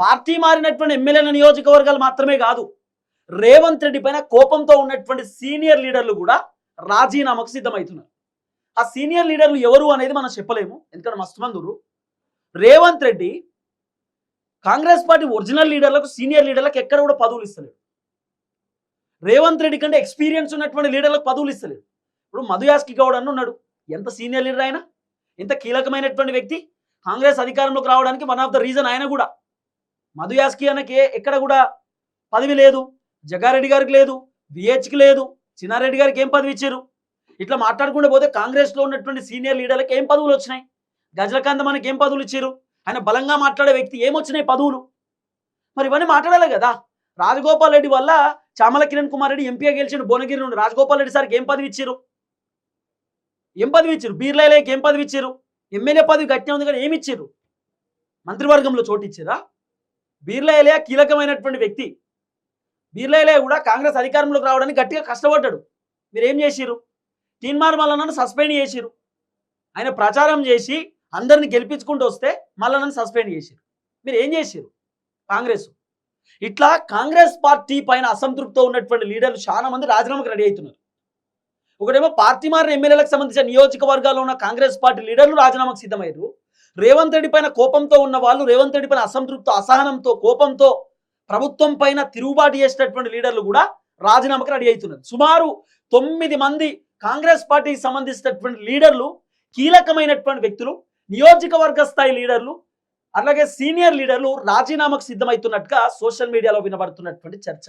Party మారినటువంటి ఎమ్మెల్యేల నియోజకవర్గాలు మాత్రమే కాదు, రేవంత్ రెడ్డి పైన కోపంతో ఉన్నటువంటి సీనియర్ లీడర్లు కూడా రాజీనామాకు సిద్ధమవుతున్నారు. ఆ సీనియర్ లీడర్లు ఎవరు అనేది మనం చెప్పలేము, ఎందుకంటే మస్తు మంది ఉన్నారు. రేవంత్ రెడ్డి కాంగ్రెస్ పార్టీ ఒరిజినల్ లీడర్లకు సీనియర్ లీడర్లకు ఎక్కడ కూడా పదవులు ఇస్తలేడు. రేవంత్ రెడ్డి కంటే ఎక్స్పీరియన్స్ ఉన్నటువంటి లీడర్లకు పదవులు ఇస్తలేడు. ఇప్పుడు మధు యాస్కి గౌడ్ అని ఉన్నాడు, ఎంత సీనియర్ లీడర్ ఆయన, ఎంత కీలకమైనటువంటి వ్యక్తి. కాంగ్రెస్ అధికారంలోకి రావడానికి వన్ ఆఫ్ ద రీజన్ ఆయన కూడా. మధు యాస్కి అన్నకి ఎక్కడ కూడా పదవి లేదు, జగారెడ్డి గారికి లేదు, విహెచ్కి లేదు, చిన్నారెడ్డి గారికి ఏం పదవి ఇచ్చారు. ఇట్లా మాట్లాడుకుంటూ పోతే కాంగ్రెస్లో ఉన్నటువంటి సీనియర్ లీడర్లకు ఏం పదవులు వచ్చినాయి, గజలకాంత మనకి ఏం పదవులు ఇచ్చారు, ఆయన బలంగా మాట్లాడే వ్యక్తి ఏమొచ్చినాయి పదవులు. మరి ఇవన్నీ మాట్లాడాలి కదా. రాజగోపాల్ రెడ్డి వల్ల చామల కిరణ్ కుమార్ రెడ్డి ఎంపీగా గెలిచిన భువనగిరి నుండి రాజగోపాల్ రెడ్డి సార్కి ఏం పదవి ఇచ్చారు, ఏం పదవి ఇచ్చారు. బీర్లైలేకి ఏం పదవి ఇచ్చారు, ఎమ్మెల్యే పదవి గట్టిగా ఉంది కానీ ఏమి ఇచ్చారు, మంత్రివర్గంలో చోటు ఇచ్చారా. బీర్లైలే కీలకమైనటువంటి వ్యక్తి. బీర్లైలే కూడా కాంగ్రెస్ అధికారంలోకి రావడానికి గట్టిగా కష్టపడ్డాడు. మీరు ఏం చేసిరు, తీన్మార్ మల్లన్నను సస్పెండ్ చేసిరు. ఆయన ప్రచారం చేసి అందరిని గెలిపించుకుంటూ వస్తే మల్లన్నను సస్పెండ్ చేసిరు. మీరు ఏం చేసిరు కాంగ్రెస్. ఇట్లా కాంగ్రెస్ పార్టీ పైన అసంతృప్తితో ఉన్నటువంటి లీడర్లు చాలా మంది రాజీనామాకు రెడీ అవుతున్నారు. ఒకటేమో పార్టీ మారిన ఎమ్మెల్యేలకు సంబంధించిన నియోజకవర్గాల్లో ఉన్న కాంగ్రెస్ పార్టీ లీడర్లు రాజీనామాకు సిద్ధమయ్యారు. రేవంత్ రెడ్డి పైన కోపంతో ఉన్న వాళ్ళు, రేవంత్ రెడ్డి పైన అసంతృప్తి, అసహనంతో, కోపంతో ప్రభుత్వం పైన తిరుగుబాటు చేసేటటువంటి లీడర్లు కూడా రాజీనామాకు రెడీ అవుతున్నారు. సుమారు 9 మంది కాంగ్రెస్ పార్టీకి సంబంధించినటువంటి లీడర్లు, కీలకమైనటువంటి వ్యక్తులు, నియోజకవర్గ స్థాయి లీడర్లు, అలాగే సీనియర్ లీడర్లు రాజీనామాకు సిద్ధమవుతున్నట్టుగా సోషల్ మీడియాలో వినబడుతున్నటువంటి చర్చ.